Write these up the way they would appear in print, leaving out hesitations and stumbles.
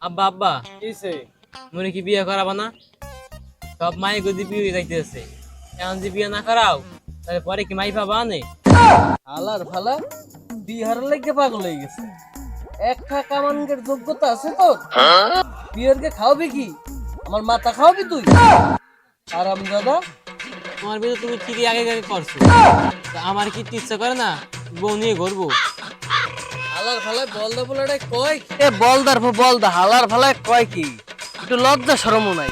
আব্বা আব্বা কিসে? মনে কি বিয়ে করাবা না? সব মাই গদি বিয়ে যাইতেছে, এখন যদি বিয়ে না করাও তাহলে পরে কি মাই পাবা আনে? আলার ফালা বিহার লেগে পাগল হয়ে গেছে। একটা কামানগের যোগ্যতা আছে তোর? বিহারকে খাওয়াবি কি? আমার মাথা খাওয়াবি তুই? আরাম দাদা। তোমার বিয়ে তুমি ঠিকই আগে আগে করছো, তা আমার কি ইচ্ছা করে না বউ নিয়ে ঘুরবো? হালার ফালায় বলদা বলাটা কয় এ বলদার বলদা হালার ফালায় কয় কি? একটু লজ্জা শরমও নাই।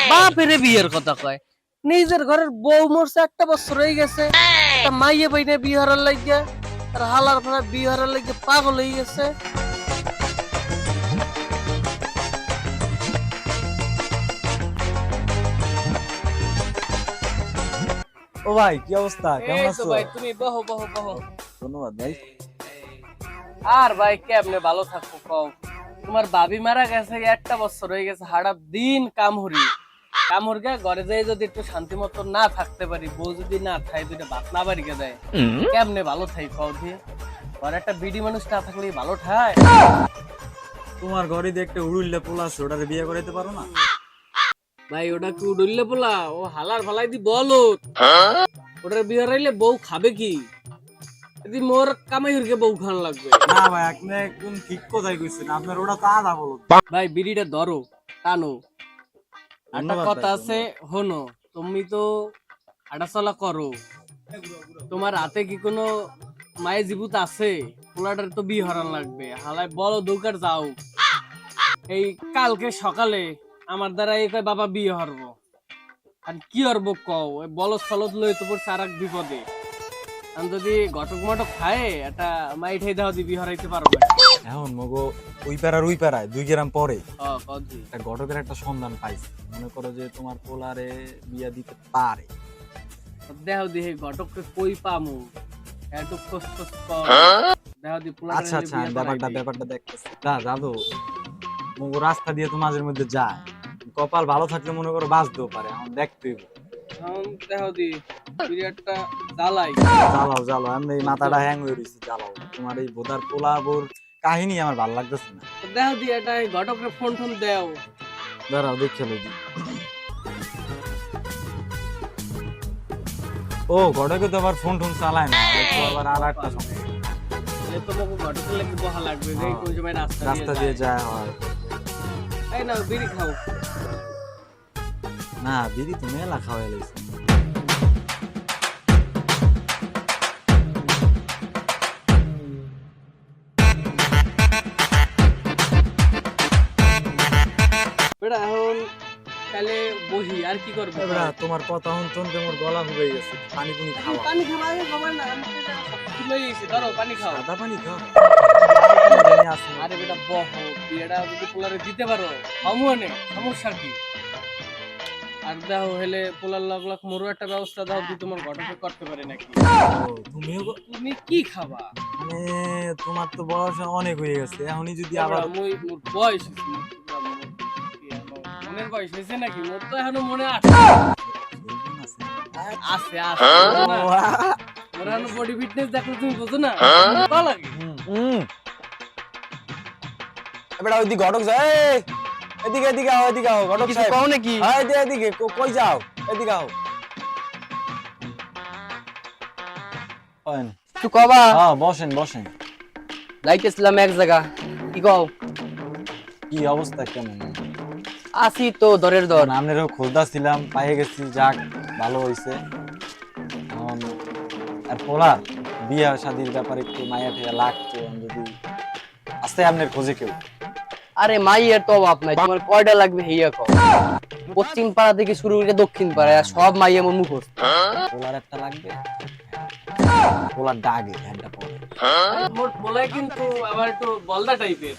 বাপের বিয়ের কথা কয়, নিজের ঘরের বউ মরছে 1 বছর হয়ে গেছে, একটা মাইয়ে পাইনে বিয়ে হারার লাগিয়া, আর হালার ফালায় বিয়ে হারার লাগিয়া পাগল হয়ে গেছে। ও ভাই কি অবস্থা, কেমন এই তো আছো? ভাই, তুমি বহো বহো বহো। ধন্যবাদ ভাই। আর ভাই কেমনে ভালো থাকবো কও? তোমার ভাবি মারা গেছে 1 বছর হয়ে গেছে, হাড়া দিন কামড় গে ঘরে যাই যদি একটু শান্তি মতো না থাকতে পারি, বউ যদি না খাই, দুইটা ভাত না বাড়ি গে দেয়, কেমনে ভালো থাকি কও দিয়ে? ঘরে একটা বিডি মানুষ না থাকলে ভালো ঠায়? তোমার ঘরে যে একটা উড়ুল্লা পোলা আছে, ওটারে বিয়ে করাইতে পারো না? ভাই ওটা কি উডুল্লে পোলা? ও হালার ফালাই দি বলো, ওটার বিয়ে হারাইলে বউ খাবে কি? যদি মোর কামাই হইকে বউ খান লাগবে। না ভাই, আপনি কোন ঠিক কথাই কইছেন, আপনার ওটা তো আধা বলো। ভাই বিড়িটা ধরো, টানো। একটা ধন্যবাদ কথা ভাই, আছে, হনো, তুমি তো হাঁটাচলা করো, তোমার হাতে কি কোনো মায়ের জীবুত আছে? পোলাটার তো বিয়ে হারান লাগবে, হালায় বলো দৌকার যাও। এই কালকে সকালে আমার দ্বারা এই কয় বাবা বিয়ে হারবো, আর কি হারবো কও? ওই বলদ ফলদ লই তো পড়ছে আর এক বিপদে। আমি যদি ঘটক মটক খায় একটা মাই ঠাই দাও দিবি হারাইতে পারবো না। এখন মগো ওই পাড়ার ওই পাড়ায় 2 গ্রাম পরে কদি একটা ঘটকের একটা সন্ধান পাইছে, মনে করো যে তোমার পোলারে বিয়া দিতে পারে। দেহ দিহে ঘটককে কই পামু, একটু খোঁজ খোঁজ কর। দেহ দি পোলাটারে আচ্ছা আচ্ছা, বিয়ে করাইবি। ব্যাপারটা দেখতেছি। দাদু মগো রাস্তা দিয়ে তো মাঝের মধ্যে যায়, কপাল ভালো থাকলে মনে করো বাঁচতেও পারে, এখন দেখতে হইব। এখন দেহ দি বিরাটটা জ্বালাই। জ্বালাও আমি এই মাথাটা হ্যাং হয়ে রয়েছে, জ্বালাও। তোমার এই বোদার পোলা বোর কাহিনী আমার ভালো লাগতেছে না। দেহ দি এটা ঘটকরে ফোন টোন দেও। দাঁড়াও দেখে লই। ও ঘটকে তো আবার ফোন চালায় না, তো আবার আর একটা সমস্যা। এ তো মগো ঘটকের লাগি বহা লাগবে, যে কোন সময় রাস্তা রাস্তা দিয়ে দিয়ে যায়। যায় হয়। এই নাও বিড়ি খাও। না বিড়ি তো মেলা খাওয়াই লাইছে। বেটা এখন তাহলে বহি আর কি করবো? এবার তোমার কথা শুনতে তোমার গলা শুকিয়ে গেছে, পানি পুনি খাওয়া। পানি খাওয়া আগে খাবার না, আমি তো এটা সব কিছু লই আইছি, ধরো পানি খাও। সাদা পানি খাও। আরে বেটা বহ, বিয়েটা যদি পোলারে দিতে পারো সমুনে সমস্যা কি? আর দাও হলে পোলার লগ লগ মোরও একটা ব্যবস্থা দাও, দি তোমার ঘটকে করতে পারে নাকি? তুমিও তুমি কি খাবা? মানে তোমার তো বয়স অনেক হয়ে গেছে, এখনই যদি আবার মুই মোর বয়স হইছে, মনের বয়স হয়েছে নাকি? মোর তো এখনো মনে আছে আছে আছে না? মোর এখনো বডি ফিটনেস দেখলে তুমি বোঝো না? ভালো লাগে। এবার ওইদিকে ঘটক যায়, এদিকে এদিকে আও ঘটক কিছু সাহেব। কও নাকি? হ্যাঁ এদিকে কই যাও, এদিকে আও। তুই কবা হ্যাঁ বসেন। যাইতেছিলাম এক জায়গা, কি কও? কি অবস্থা কেমন? আসি তো দরের দর। আমনেরও খোঁজদা ছিলাম, পাইয়ে গেছি, যাক ভালো হইছে। এখন আর পোলা বিয়া শাদির ব্যাপারে একটু মায়া ঠেয়া লাগতো, যদি আসতে আপনার খোঁজে কেউ। আরে মাইয়ের তো অভাব নাই, তোমার কয়টা লাগবে হেইয়া কও। পশ্চিম পাড়া থেকে শুরু করে দক্ষিণ পাড়া সব মাইয়া আমার মুখস্থ। পোলার একটা লাগবে, পোলার ডাগে একটা পড়ে। মোর পোলাই কিন্তু আবার একটু বলদা টাইপের,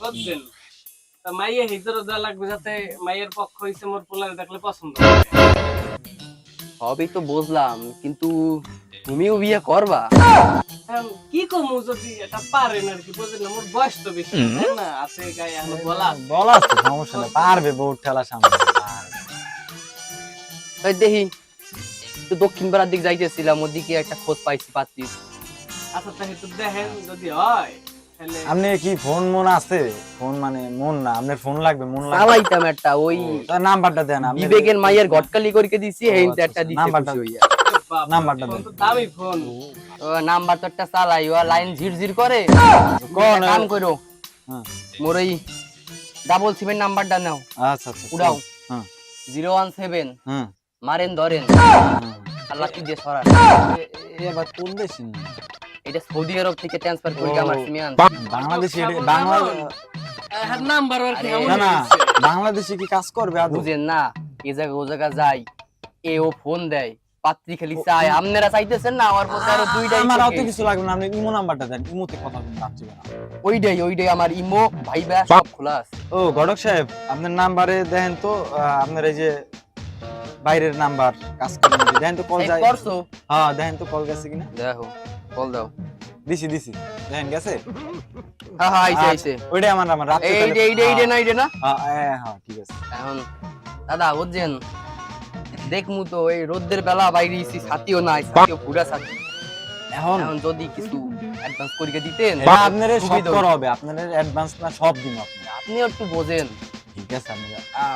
বুঝছেন? তা মাইয়া হিতরও দেওয়া লাগবে, যাতে মাইয়ের পক্ষ হইছে মোর পোলারে দেখলে পছন্দ করে। সবই তো বুঝলাম, কিন্তু তুমিও বিয়ে করবা? এখন কি কমু যদি এটা পারেন আর কি, বুঝলেন না? মোর বয়স তো বেশি তাই না, আছে গায়ে এখনো বলা আছে। বলা তো সমস্যা নেই, পারবে বউ ঠেলা সামনে পারবে। তাই দেখি তো দক্ষিণ পাড়ার দিক যাইতেছিলাম, ওদিকে একটা খোঁজ পাইছি পাচ্ছিস। আচ্ছা তাই তো দেখেন যদি হয়, আপনি কি ফোন মন আছে? ফোন মানে মন না, আপনার ফোন লাগবে, মন লাগবে। চালাইতাম একটা ওই তার নাম্বারটা দেন আপনি। বিবেকের মাইয়ের ঘটকালি করে দিছি এই আচ্ছা, একটা দিছে নাম্বারটা খুশি হইয়া। নাম্বারটা দেন। দামি ফোন। ও নাম্বার তো একটা চালাই ও লাইন ঝিরঝির করে। কোন কাম করো হ্যাঁ মোর ওই 777 নাম্বারটা নাও, আচ্ছা আচ্ছা উড়াও। হ্যাঁ 017 হ্যাঁ মারেন ধরেন আল্লাহ কি দিয়ে সরা। এবার কোন দেশে? এটা সৌদি আরব থেকে ট্রান্সফার করে আমার সিমিয়ান। বাংলাদেশে বাংলা হ্যাঁ নাম্বার আর কি না না বাংলাদেশে কি কাজ করবে আদৌ? বুঝেন না এই জায়গা ও জায়গা যাই এ ও ফোন দেয় পাত্রী খালি চায় আপনারা চাইতেছেন না আমার মধ্যে আরো দুইটাই আমার অত থাকে। কিছু লাগবে না, আপনি ইমো নাম্বারটা দেন, ইমোতে কথা বলতে পারছি না। ওইটাই আমার ইমো ভাইবা সব খোলা আছে। ও ঘটক সাহেব, আপনার নাম্বারে দেখেন তো আপনার এই যে বাইরের নাম্বার কাজ করে নাকি? দেখেন তো কল চেক যায়। করছো? হ্যাঁ দেখেন তো কল গেছে কিনা। দেখো কল দাও। দিছি দেখেন গেছে। হ্যাঁ হ্যাঁ আইছে আইছে। ওইটাই আমার নাম্বার রাতে এইটা না হ্যাঁ ঠিক আছে। এখন দাদা বুঝছেন দেখমু তো এই রোদ্রের বেলা বাইরে এসি ছাতিও নাই, ছাতিও পুরা ছাতি। এখন এখন যদি কিছু অ্যাডভান্স করিয়ে দিতেন এটা আপনার সব সুবিধা হতো। করা হবে, আপনার অ্যাডভান্স না সব দিন আপনি। আপনিও একটু বোঝেন। ঠিক আছে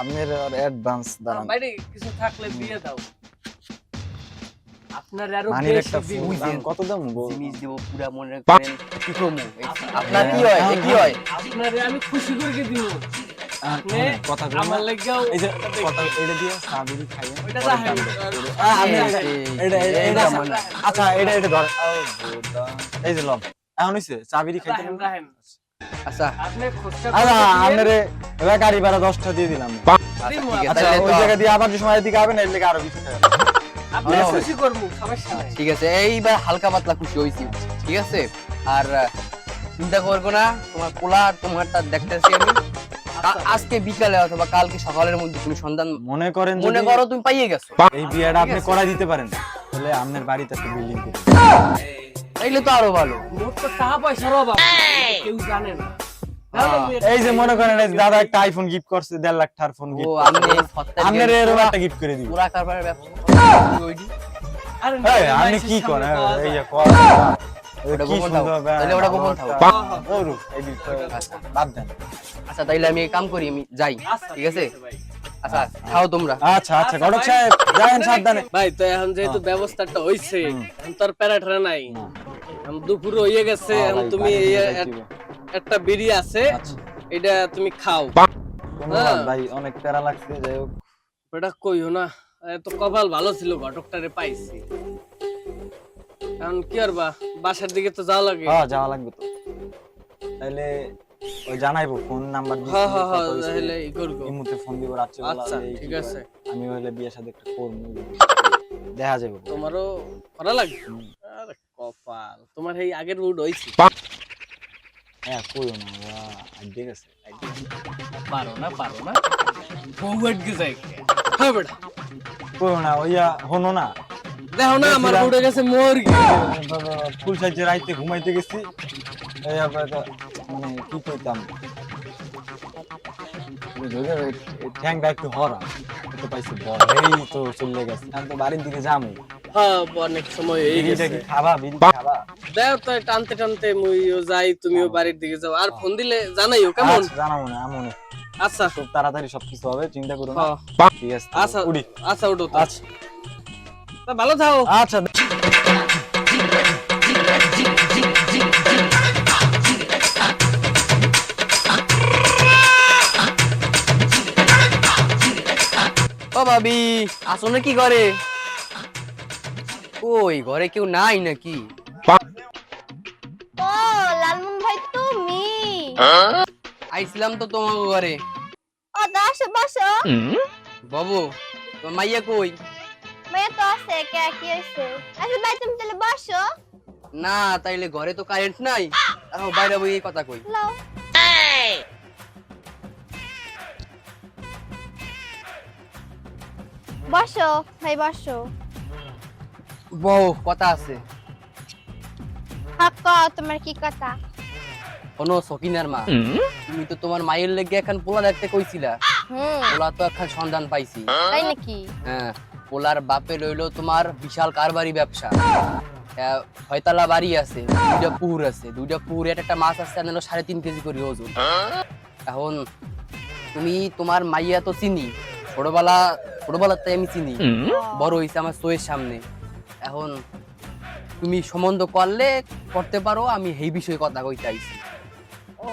আপনার অ্যাডভান্স দাঁড়ান। বাইরে কিছু থাকলে দিয়ে দাও। আপনার আরো মানির বেশি একটা দিন। ফোন দাম কত দাম গো? জিনিস দেব পুরা মনে করেন কি কমু। আপনার কি হয় এ কি হয়? আপনারে আমি খুশি করে দিব। আপনি কথা বলুন আমার না। লাগেও এই যে কথা এটা দিয়ে সাবিরি খাইয়ে ওইটা পরে দেখেন। আমি এটা মানে। আচ্ছা এটা ধর এই যে লম এখন হইছে চাবিরি খাইতে দেখেন, দেখেন। আচ্ছা আপনি খুশি আচ্ছা আপনারে এবার গাড়ি ভাড়া 10টা দিয়ে দিলাম। ঠিক আচ্ছা আছে ওই জায়গা দিয়ে আবার যে সময় দিকে আবেন এর লেগে আরো কিছু টাকা। আপনি হ্যাঁ। খুশি করব সমস্যা নাই। ঠিক আছে এইবার হালকা পাতলা খুশি হইছি ঠিক আছে। আর চিন্তা করবো না তোমার পোলা আর তোমারটা দেখতেছি আমি আজকে বিকালে অথবা কালকে সকালের মধ্যে তুমি সন্ধান মনে করেন মনে যদি করো তুমি পাইয়ে গেছো এই বিয়েটা আপনি করাই দিতে পারেন তাহলে আপনার বাড়িতে একটা বিল্ডিং করুন। তাইলে তো আরো ভালো। মোট তো টাকা পয়সার অভাব কেউ জানে না। এই যে মনে করেন এই যে দাদা একটা আইফোন গিফট করছে 1.5 লাখ টাকার ফোন ও গিফট আমি আপনার এরকম একটা গিফট করে দিব। পুরা কারবারের ব্যবসা ওইডি আরে এই না, আপনি মাইসের কি সামনে করেন পাওয়া এই যায়। যে কর ওটা কি গোপন থাকো। সুন্দর তাহলে ওটা গোপন থাকো। ওরু এই বিষয় বাদ দেন। আচ্ছা তাইলে আমি এক কাম করি আমি যাই আচ্ছা, ঠিক আছে। ভাই। আচ্ছা খাও তোমরা। আচ্ছা আচ্ছা ঘটক সাহেব যাবেন সাবধানে। ভাই তো এখন যেহেতু ব্যবস্থাটা হইছে এখন তো আর প্যারাঠা নাই। এখন দুপুর হয়ে গেছে এখন তুমি একটা বিড়ি আছে আচ্ছা এটা তুমি খাও। ধন্যবাদ ভাই অনেক প্যারা লাগছে যাই হোক। ওটা কইও না এত কপাল ভালো ছিল ঘটকটারে পাইছি। এখন কি করবা বাসার দিকে তো যাওয়া লাগে। হ্যাঁ যাওয়া লাগবে তো তাহলে ওই জানাইবো ফোন নাম্বার দিছি হ্যাঁ হ্যাঁ কত হ্যাঁ হইছে। তাহলে ই করবো। এই মুহূর্তে ফোন দিব রাত্রে বেলা আচ্ছা এই ঠিক কি আছে করে। আমি হইলে বিয়ের সাথে একটা করব দেখা যাবে। তোমারও করা লাগবে। আরে কপাল তোমার এই আগের মুড হইছে। হ্যাঁ কইও না আইডিয়া গেছে পারো না ফরওয়ার্ড গে যাই হ্যাঁ বেটা কইও না ওইয়া হনো না দেখো না আমার উড়ে গেছে মুরগি। ফুল সাইজে রাইতে ঘুমাইতে গেছি এই আবার মানে কি কইতাম ঠ্যাংটা একটু হরা একটু পাইছি বড় এই তো চলে গেছে আমি তো বাড়ির দিকে যাবো। হ্যাঁ অনেক সময় এই বিড়িটা গেছে। কি খাবা বিড়ি খাবা? দাও তো টানতে টানতে মুইও যাই তুমিও বাড়ির দিকে যাও আর ফোন দিলে জানাইও কেমন। আচ্ছা, জানাবো না আমন আচ্ছা খুব তাড়াতাড়ি সবকিছু হবে চিন্তা করো না। হ্যাঁ। ঠিক আছে আচ্ছা উড়ি। আচ্ছা ওঠো তো। আচ্ছা তা ভালো থাও। আচ্ছা ও ভাবি আসলে কি করে? ওই ঘরে কেউ নাই নাকি? ও লালমন ভাই তুমি আইছিলাম তো তোমার ঘরে। ও বসো বসো বাবু তোমার মাইয়া কই? মেয়ে তো আছে কে কি হইছে আচ্ছা ভাই তুমি তাহলে বসো না তাইলে ঘরে তো কারেন্ট নাই এখন বাইরে বই এই কথা কই। লাও বসো ভাই বসো বউ কথা আছে। হাক তোমার কি কথা কোনো সকিনার মা তুমি তো তোমার মায়ের লেগে এখন পোলা দেখতে কইছিলা। পোলা তো এখন সন্ধান পাইছি। তাই নাকি হ্যাঁ পোলার বাপে লইলো তোমার বিশাল কারবারি ব্যবসা। ছয়তলা বাড়ি আছে, দুইটা পুকুর আছে, দুইটা পুকুরে একটা মাছ আছে 3.5 কেজি করে ওজন। এখন তুমি তোমার মাইয়া তো চিনি, ছোটবেলাতে আমি চিনি, বড় হয়েছে আমার চোখের সামনে। এখন তুমি সম্বন্ধ করতে পারো, আমি এই বিষয়ে কথা কইতে আইছি। ও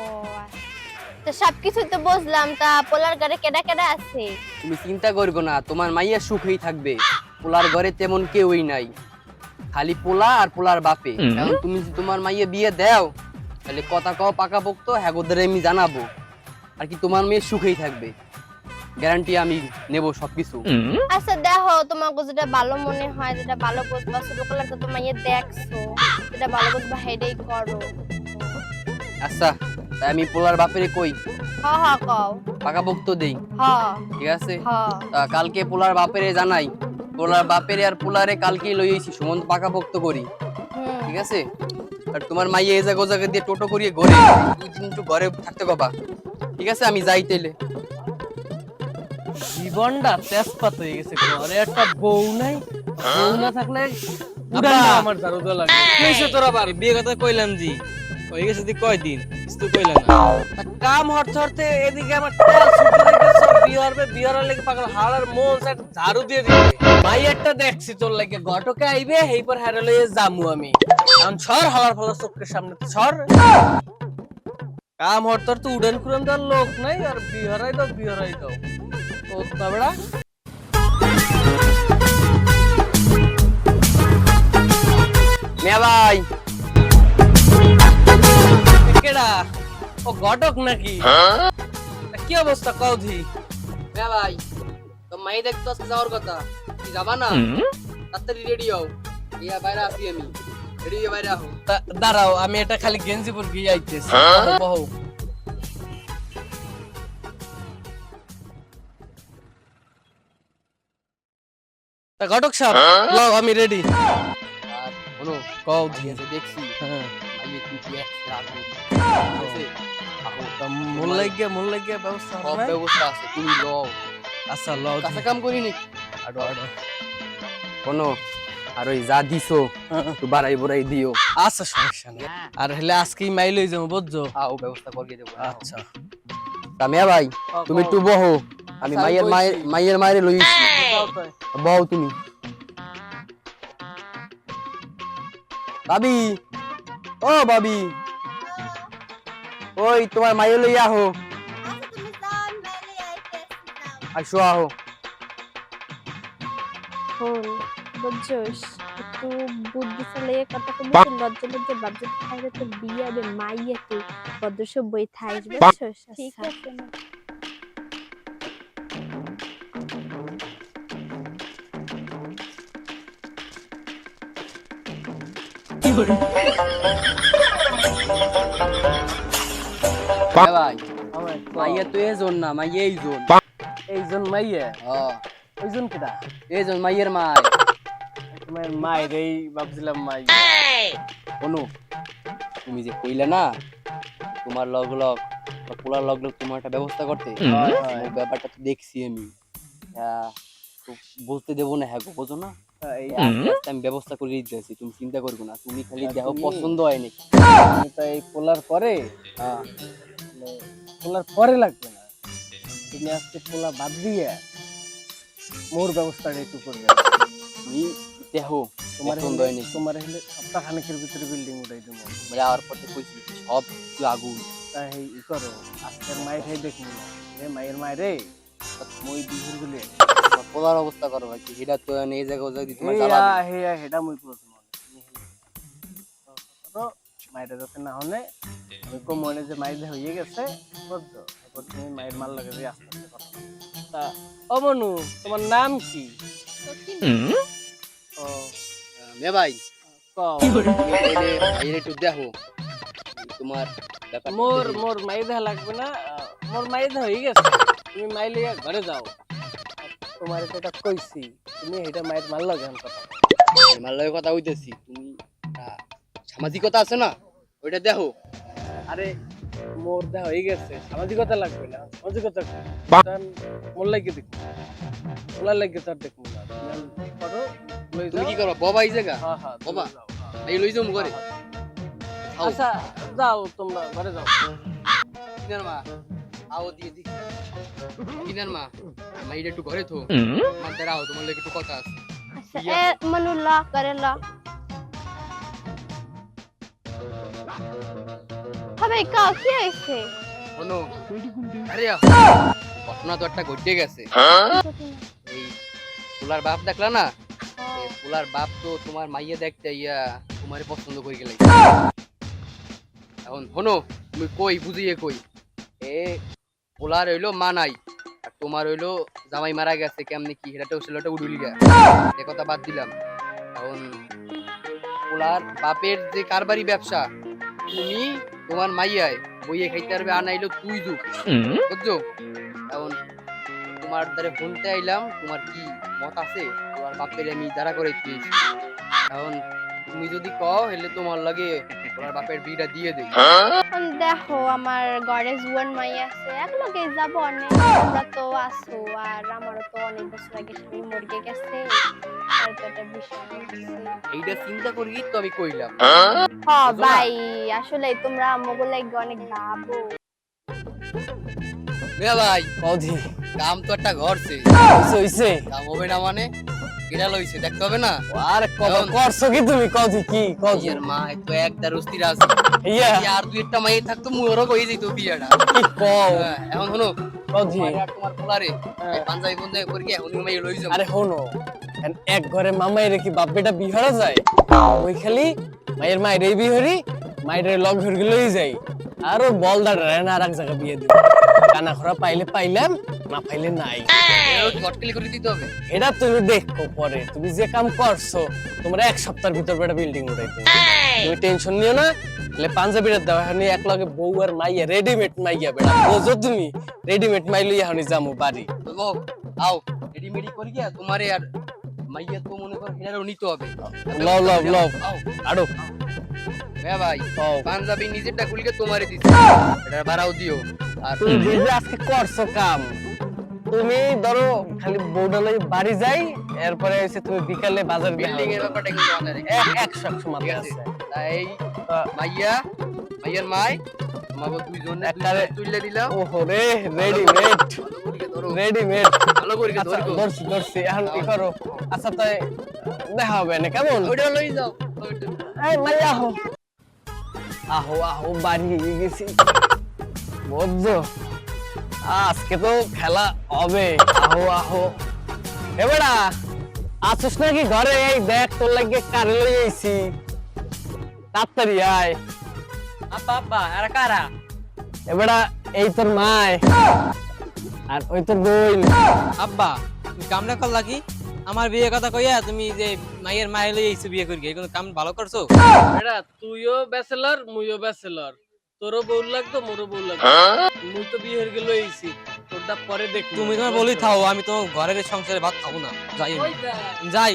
তো সবকিছু তো বুঝলাম, তা পোলার ঘরে কেডা কেডা আছে? তুমি চিন্তা করবে না, তোমার মাইয়া সুখেই থাকবে। পোলার ঘরে তেমন কেউই নাই, খালি পোলা আর পোলার বাপে। এখন তুমি যদি তোমার মাইয়া বিয়ে দাও, তাহলে কথা কও পাকাপোক্ত, হ্যাঁ ওদের আমি জানাবো, আর কি তোমার মেয়ে সুখেই থাকবে, গ্যারান্টি আমি নেব সবকিছু। আচ্ছা দেখো, তোমার যেটা ভালো মনে হয়, যেটা ভালো বুঝবা, ছোটবেলা তো তোমার দেখছো, যেটা ভালো বুঝবা হেডেই করো। আচ্ছা, তাই আমি পোলার বাপেরে কই হ্যাঁ হ্যাঁ কও, পাকাপোক্ত দেই, হ্যাঁ ঠিক আছে? হ্যাঁ তা কালকে পোলার বাপেরে জানাই, পোলার বাপেরে আর পোলারে কালকেই লই আইছি, সম্বন্ধ পাকাপোক্ত করি, হুম। ঠিক আছে? আর তোমার মাইয়া এই জায়গা জায়গা দিয়ে টোটো করিয়ে ঘরে 2 দিন একটু ঘরে থাকতে কবা, ঠিক আছে? আমি যাই তাইলে। জীবনটা তেজপাত হয়ে গেছে, ঘরে একটা বউ নাই, বউ না থাকলে উড়ানটা আমার ঝাড়ু দেওয়া লাগে। কি হয়েছে তোর আবার? এই বিয়ে কথা কইলাম জি, হয়ে গেছে দি কয়দিন, কিছু তো কইলাম না। কাম হরতে হরতে এদিকে আমার তেল ছুটে গেছে, বিয়ার লাগে পাগল হাড়ার মন সাইড ঝাড়ু দিয়ে দিবে। মাইয়ারটা দেখছি তোর লাগে, ঘটকে আইবে, এইবার হারে লইয়ে যামু আমি। এখন ছর হালার ফলার চোখের সামনে ছর। কাম হরতে হরতে উড়ান কুড়ান দেওয়ার লোক নাই, আর বিহরাই দাও তো তবড়া। মিয়া ভাই, কেডা? ও ঘটক নাকি? তা কি অবস্থা কৌধি? মিয়া ভাই, তো মাই দেখতে আজকে যাওয়ার কথা, কি যাবা না? তাড়াতাড়ি রেডি হও, ইয়া বাইরে আসি আমি, রেডি হয়ে বাইরে আহো। দাঁড়াও, আমি এটা খালি গেঞ্জিপুর গিয়ে আইতেছি। বহু তা ঘটক সাহেব, লও আমি রেডি। আর শোনো, কৌধি মাইয়াকে দেখছি, হ্যাঁ, মাইয়া কিন্তু একশো আগুন, ঠিক আছে? আহো, তা মূল লাগিয়া ব্যবস্থা সব হবে? ব্যবস্থা আছে, তুমি লও। আচ্ছা লও, কাঁচা কাম করিনি, আড়ো আড়ো। শোনো, আর ওই যা দিছো একটু বাড়াই বড়াই দিও। আচ্ছা সমস্যা নেই, আর হলে আজকেই মাইল হয়ে যাবো, বুঝছো? আও, ব্যবস্থা করিয়ে দেবো। আচ্ছা তা মিয়া ভাই, তুমি একটু বহো, আমি আচ্ছা, আমি বইছি। মাইয়ের মায়ের লই বহো তুমি। ভাবি, ও ভাবি, ওই তোমার মাইয়ের লই আহো, আচ্ছা তুমি যাও, আমি বাইরে আইতেছি। আসো আহো। শোন, বুঝছস, একটু বুদ্ধি চালিয়ে কথা কবি, লজ্জা বাজ্য খাইলে তো বিয়ে হবে, মাইয়াতে ভদ্র বই থাইস, বুঝছস? ঠিক আছে না? মিয়া ভাই, আমার মাইয়া তো এইজন না, মাইয়া এইজন। এইজন মাইয়া, হ্যাঁ, ওইজন কেডা? এইজন মাইয়ের মাই। তোমার মায়ের এই ভাবছিলাম মাই। শোনো, তুমি যে কইলে না তোমার লগ পোলার লগ তোমার একটা ব্যবস্থা করতে, হয়, হয়। ওই ব্যাপারটা তো দেখছি আমি। তো বলতে দেবো না, হ্যাঁ গো, বোঝো না? এই আস্তে আস্তে আমি ব্যবস্থা করে দিতেছি, তুমি চিন্তা করবে না। তুমি খালি দেখো তুমি- পছন্দ হয় নাকি। আমি তো এই পোলার পরে, হ্যাঁ, পোলার পরে লাগবে না, তুমি আজকে পোলা বাদ দিয়ে মোর ব্যবস্থাটা একটু করবে। তুমি দেখো তোমার পছন্দ হয় নাকি। তোমার হলে সপ্তাহখানেকের ভিতরে বিল্ডিং উঠাই দেবো। মানে আর পথে কইছি সব কিছু আগুন। তাই ই করো, আজকের মায়ের খাই দেখবো না, মায়ের মায়েরে মই বিহুর গুলি পোলার অবস্থা করো নাকি, এটা তো এই জায়গায় যদি তোমার জ্বালাবে। হেডা মুই প্রথম মায়ের যাতে না হলে আমি কম মনে যে মায়ের হয়ে গেছে, বুঝছো? এরপর তুমি মায়ের মাল লাগে যে আস্তে আস্তে কথা বলো। তা ও মনু, তোমার নাম কি? ও মে ভাই, কও। তুমি তাইলে ভাইয়ের একটু দেখো তোমার ব্যাপারটা মোর দেখি। মোর মাই দেখা লাগবে না, মোর মাই দেখা হয়ে গেছে, তুমি মাই লইয়া ঘরে যাও। তোমার এটা কইছি, তুমি এটা মায়ের মাল লাগে এখন কথা বলো। আমার লগে কথা হইতেছি, তুমি সামাজিকতা আছে না, ওইটা দেখো। আরে মোর দেখা হয়ে গেছে, সামাজিকতা লাগবে না, সামাজিকতা কি? কারণ মোর লাগে দেখো, ওলার লাগে তার দেখবো না। তুমি করো, লই তুমি যাও। কি করো বাবা এই জায়গা? হ্যাঁ হ্যাঁ, বাবা। তুমি যাও, হ্যাঁ। এই লই যাম করে আচ্ছা যাও তোমরা ঘরে যাও। কিনার মা আও দিয়ে দি কিনার মা মাইরে একটু ঘরে থো মাদার আও তোমার লাগে একটু কথা আছে আচ্ছা এ মনু ল করে ল হবে কাও কি হইছে শোনো আরে ঘটনা তো একটা ঘটে গেছে এই ফুলার বাপ দেখলা না এই ফুলার বাপ তো তোমার মাইয়া দেখতে ইয়া তোমারে পছন্দ করে গেলাই এখন শোনো তুমি কই বুঝিয়ে কই এ ফুলার হইলো মা নাই আর তোমার হইলো জামাই মারা গেছে কেমনে কি সেটাও ছেলেটা উড়ুলি গা এ কথা বাদ দিলাম এখন ফুলার বাপের যে কারবারি ব্যবসা তুমি তোমার মাইয়ায় বইয়ে খাইতে পারবে আনাইলো তুই যুগ বুঝছো এখন তোমার দ্বারে ফোনতে আইলাম তোমার কি মত আছে তোমার বাপের আমি দাঁড়া করে দিয়েছি এখন তুমি যদি কও হলে তোমার লাগে তোমার বাপের বিটা দিয়ে দেই দেখো আমার ঘরে জুয়ান মাই আছে একলগে যাব অনেক তোমরা তো আসো আর আমারও তো অনেক বছর আগে স্বামী মরে গেছে আর তো একটা বিষয় আছে। এইটা চিন্তা করি তো আমি কইলাম হ্যাঁ ভাই আসলে তোমরা আমগো লাগে অনেক ভাবো মেয়া ভাই কৌধি কাম তো একটা ঘরছে হইছে কাম হবে না মানে কিরা লইছে দেখতে হবে না আর করছো কি তুমি কৌধি কি কৌধি এর মা তো এক দারুস্তি রাজ ইয়া আর দুই একটা মাই থাকতো মুরও কই দিত বিয়াটা কি কও হ্যাঁ, এখন হলো কৌধি তোমার পোলারে পাঞ্জাবি বন্ধে করে কি এখন মাই লই যাবো আরে হনো এক ঘরে মামাই রেখি বাপ বেটা বিহরা যায় ওই খালি মায়ের মায়ের বিহরি মায়ের লগ ঘুর লই যাই আর ও বলদার না আর এক জায়গা বিয়ে দিব কানা খরা পাইলে পাইলাম না পাইলে নাই কটকেলি করে দিতে হবে এটা তুমি দেখো পরে তুমি যে কাম করছো তোমার এক সপ্তাহের ভিতর বেটা বিল্ডিং উঠাইতে তুমি টেনশন নিও না লে পাঞ্জাবিটা দাও এখন এক লগে বউ আর মাইয়া রেডিমেড মাইয়া বেটা বোঝো তুমি রেডিমেড মাই লইয়া এখন যামু বাড়ি ও আও রেডিমেডি করি গিয়া তোমারে আর মাইয়া তো মনে কর হেরারও নিতে হবে লও লও লও আও আড়ো হ্যাঁ ভাই ও পাঞ্জাবি নিজেরটা খুলকে তোমারে দিছি এটা ভাড়াও দিও আর তুমি যে আজকে করছো কাম তুমি ধরো খালি বউটা লই বাড়ি যাই এরপরে হইছে তুমি বিকালে বাজার বিল্ডিং এর ব্যাপারটা কিন্তু মাথায় রেখে 100 মাথায় আছে তাই মাইয়া মাইয়ার মাই আমাকে দুইজন একবারে তুইলে দিলাম ওহো রে রেডিমেড ভালো করে ধরো রেডিমেড ভালো করে আচ্ছা ধরো ধরছি ধরছি এখন কি করো আচ্ছা তাই দেখা হবে না কেমন ওইটা লই যাও এই মাইয়া আহো আহো আহো বাড়ি গেছি বুঝছো আজকে তো খেলা হবে আহো আহো এবারা আসিস নাকি ঘরে এই দেখ তোর লাগে কারে লই আইছি তাড়াতাড়ি আয় আব্বা আব্বা আর কারা এবারা এই তোর মায় আর ওই তোর বোন আব্বা তুমি কামটা করলা কি আমার বিয়ে কথা কইয়া তুমি যে মাইয়ের মায়ের লই আইছো বিয়ে করি কোনো কাম ভালো করছো এরা তুইও ব্যাচেলর মুইও ব্যাচেলর তোরও বউ লাগতো মোরও বউ লাগতো মুই তো বিয়ের গেল আইছি তোরটা পরে দেখ তুমি তোমার বলি থাও আমি তো ঘরের সংসারে ভাত খাবো না যাই আমি। যাই